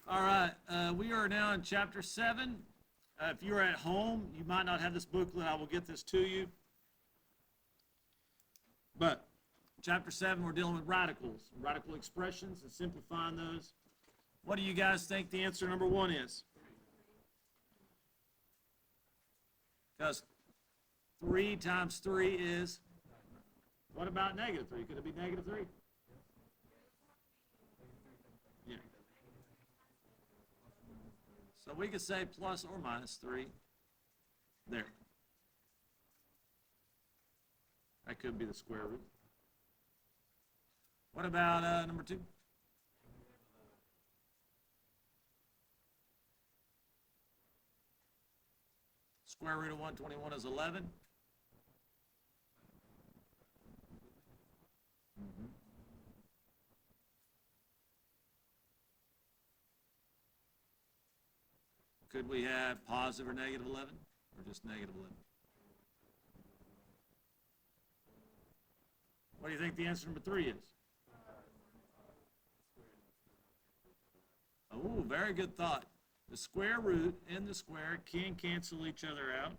All right, we are now in chapter 7. If you're at home, you might not have this booklet. I will get this to you. But chapter 7, we're dealing with radicals, radical expressions, and simplifying those. What do you guys think the answer number 1 is? Because 3 times 3 is, what about negative 3? Could it be negative 3? Yeah. So we could say plus or minus 3 there. That could be the square root. What about number 2? Square root of 121 is 11. Mm-hmm. Could we have positive or negative 11? Or just negative 11? What do you think the answer number 3 is? Oh, very good thought. The square root and the square can cancel each other out.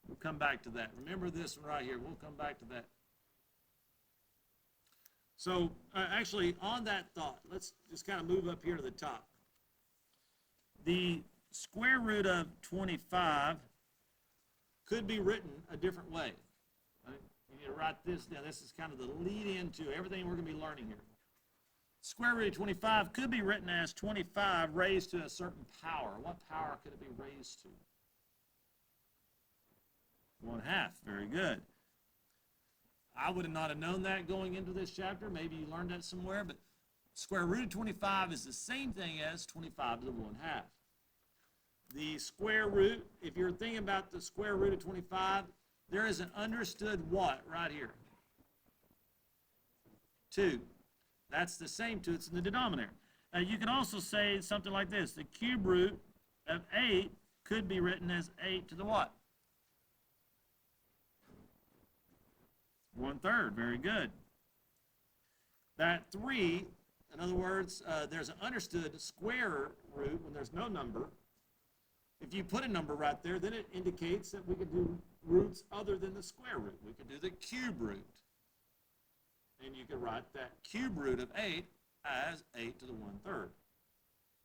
We'll come back to that. Remember this one right here. We'll come back to that. So, actually, on that thought, let's just kind of move up here to the top. The square root of 25 could be written a different way. Right? You need to write this down. This is kind of the lead into everything we're going to be learning here. Square root of 25 could be written as 25 raised to a certain power. What power could it be raised to? 1/2. Very good. I would not have known that going into this chapter. Maybe you learned that somewhere, but square root of 25 is the same thing as 25 to the 1/2. The square root, if you're thinking about the square root of 25, there is an understood what right here? 2. That's the same 2. It's in the denominator. You can also say something like this. The cube root of 8 could be written as 8 to the what? 1/3. Very good. That 3, in other words, there's an understood square root when there's no number. If you put a number right there, then it indicates that we could do roots other than the square root. We could do the cube root. And you could write that cube root of 8 as 8 to the 1/3.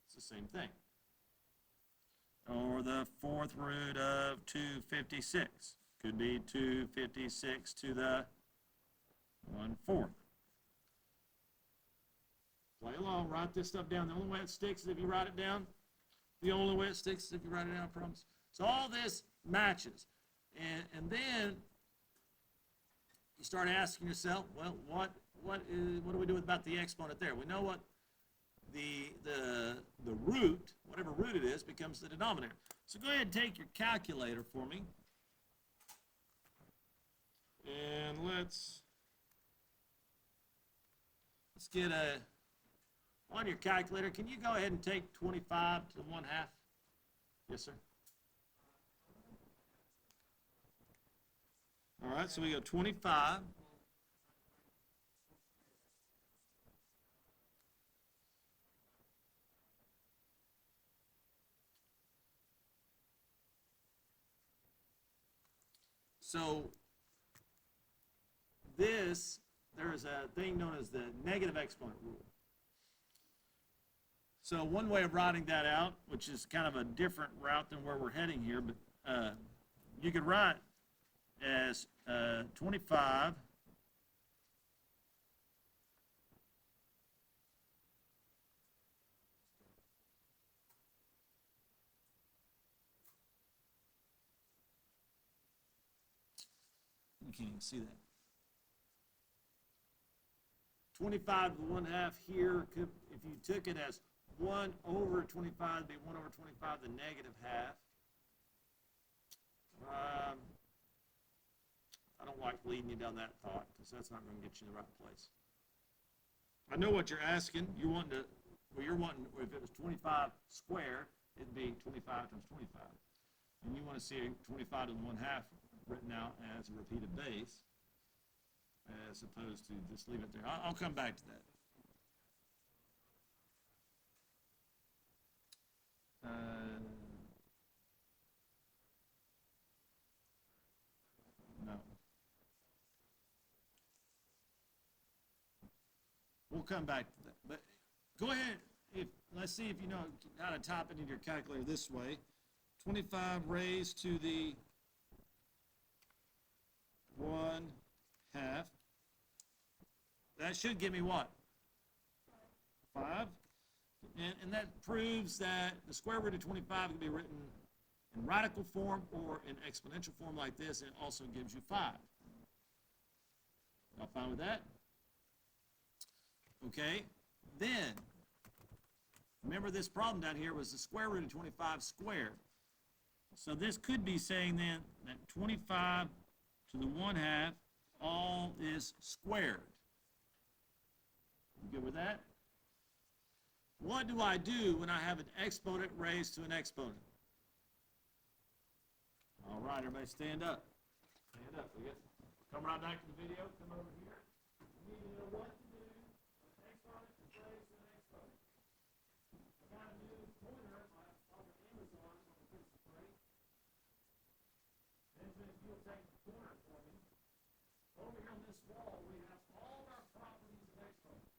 It's the same thing. Or the 4th root of 256. Could be 256 to the 1/4. Play along, write this stuff down. The only way it sticks is if you write it down. The only way it sticks is if you write it down, I promise. So all this matches. And then you start asking yourself, well, what do we do about the exponent there? We know what the root, whatever root it is, becomes the denominator. So go ahead and take your calculator for me. And let's get on your calculator, can you go ahead and take 25 to the 1/2? Yes, sir. All right, so we go 25. So this, there is a thing known as the negative exponent rule. So one way of writing that out, which is kind of a different route than where we're heading here, but you could write as 25 you can't even see that. 25 to the 1/2 here, could, if you took it as 1 over 25, it'd be 1 over 25, the negative half. I don't like leading you down that thought, because that's not going to get you in the right place. I know what you're asking. You're wanting to, well, you're wanting, if it was 25 square, it'd be 25 times 25. And you want to see 25 to the 1/2 written out as a repeated base, as opposed to just leave it there. I'll come back to that. come back to that. But go ahead, let's see if you know how to type it into your calculator this way. 25 raised to the 1/2. That should give me what? 5. And that proves that the square root of 25 can be written in radical form or in exponential form like this, and it also gives you 5. Y'all fine with that? Okay, then, remember this problem down here was the square root of 25 squared. So this could be saying then that 25 to the 1/2 all is squared. You good with that? What do I do when I have an exponent raised to an exponent? All right, everybody stand up. Stand up. We get, come right back to the video. Come over here. You need to know what to do when an exponent is raised to an exponent. I got a new pointer off of Amazon on the Christmas break. Benjamin, if you'll take the pointer for me. Over here on this wall, we have all our properties of exponents.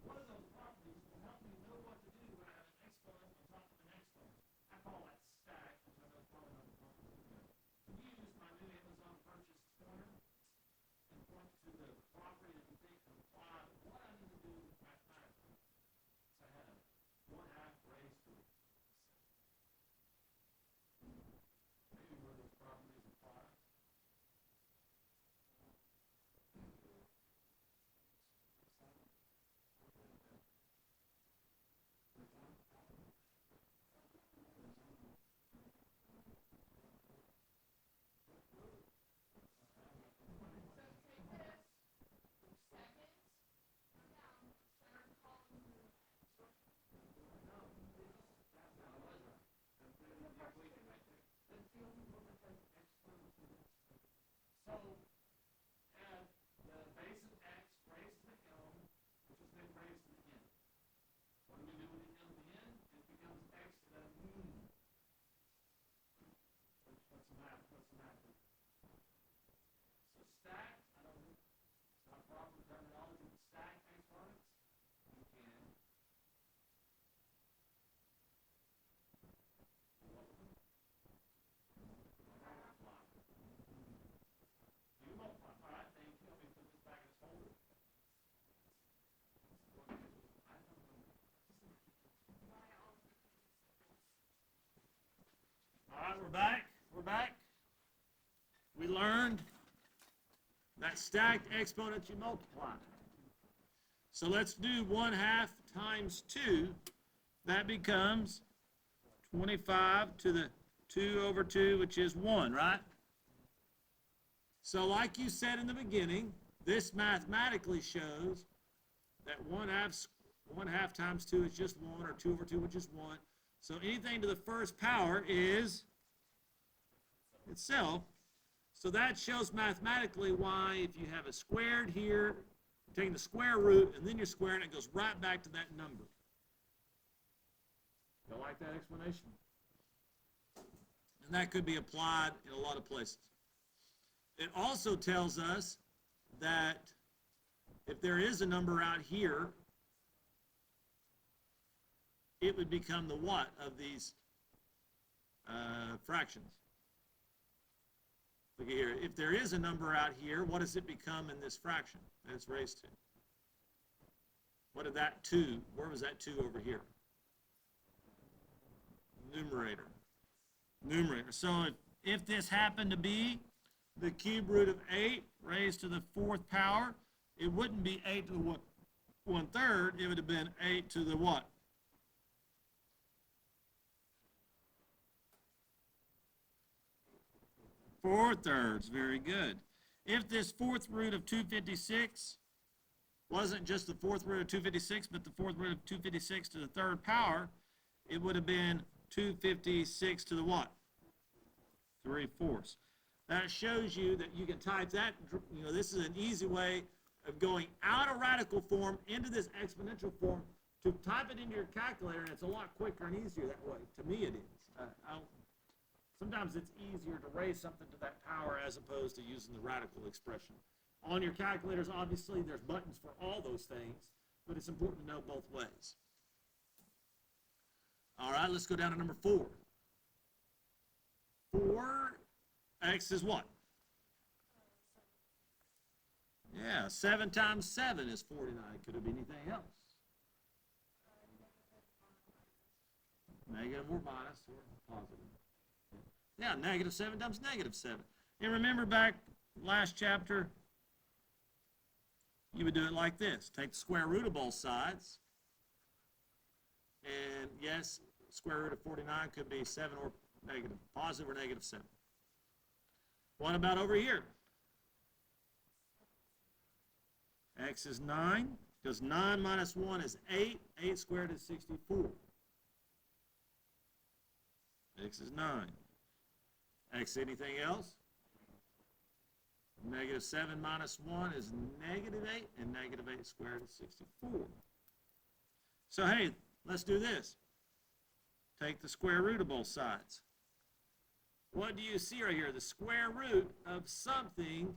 One of those properties will help me know what to do when I have an exponent on top of an exponent. I call that stack, which I know probably not the property. Can you use my new Amazon purchase pointer and point to the property that you think can apply to what I need to do mathematically? So I had a 1/2 raised to it. Maybe where those properties apply. So, add the base of x raised to the m, which has been raised to the n. What do we do with the m to the n? It becomes x to the n. What's the math? So stack, I don't know, it's not proper terminology, but stack exponents. You can. You multiply. All right, thank you. Let me put this back in its folder. All right, we're back. We learned that stacked exponents you multiply. So let's do 1/2 times 2. That becomes 25 to the 2/2, which is 1, right? So like you said in the beginning, this mathematically shows that 1/2 times 2 is just 1, or 2/2, which is 1. So anything to the first power is itself. So that shows mathematically why if you have a squared here, you're taking the square root and then you're squaring it, it goes right back to that number. You like that explanation? And that could be applied in a lot of places. It also tells us that if there is a number out here, it would become the what of these fractions? Look at here. If there is a number out here, what does it become in this fraction that it's raised to? What did that 2, where was that 2 over here? Numerator. So if this happened to be the cube root of 8 raised to the 4th power, it wouldn't be 8 to the 1/3, it would have been 8 to the what? 4/3, very good. If this 4th root of 256 wasn't just the 4th root of 256, but the 4th root of 256 to the 3rd power, it would have been 256 to the what? 3/4. That shows you that you can type that, this is an easy way of going out of radical form into this exponential form to type it into your calculator, and it's a lot quicker and easier that way. To me it is. Sometimes it's easier to raise something to that power as opposed to using the radical expression. On your calculators, obviously, there's buttons for all those things, but it's important to know both ways. All right, let's go down to number 4. 4x is what? Yeah, 7 times 7 is 49. Could it be anything else? Negative or minus or positive. Yeah, negative 7 times negative 7. And remember back last chapter, you would do it like this. Take the square root of both sides. And yes, square root of 49 could be 7 or negative, positive or negative 7. What about over here? X is 9, because 9 minus 1 is 8. 8 squared is 64. X is 9. X anything else? Negative 7 minus 1 is negative 8, and negative 8 squared is 64. So hey, let's do this. Take the square root of both sides. What do you see right here? The square root of something.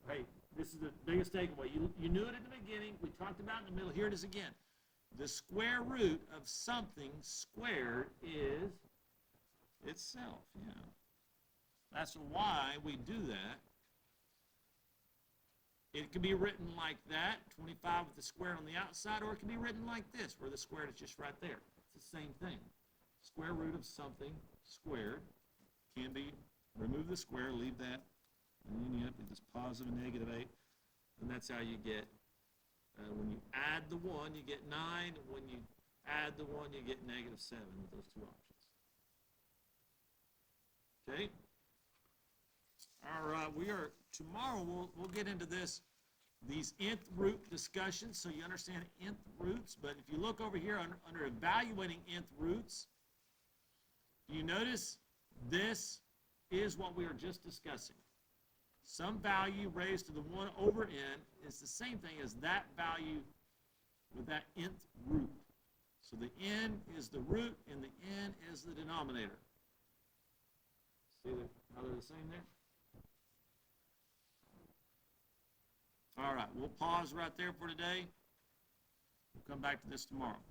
Hey, this is the biggest takeaway. You knew it at the beginning. We talked about it in the middle. Here it is again. The square root of something squared is itself. Yeah. That's why we do that. It can be written like that, 25 with the square on the outside, or it can be written like this, where the square is just right there. It's the same thing. Square root of something squared can be, remove the square, leave that, and then you have this positive and negative 8, and that's how you get, when you add the 1, you get 9, and when you add the 1, you get negative 7 with those two options. Okay? All right, tomorrow we'll get into these nth root discussions, so you understand nth roots. But if you look over here under evaluating nth roots, you notice this is what we were just discussing. Some value raised to the 1 over n is the same thing as that value with that nth root. So the n is the root and the n is the denominator. See how they're the same there? All right, we'll pause right there for today. We'll come back to this tomorrow.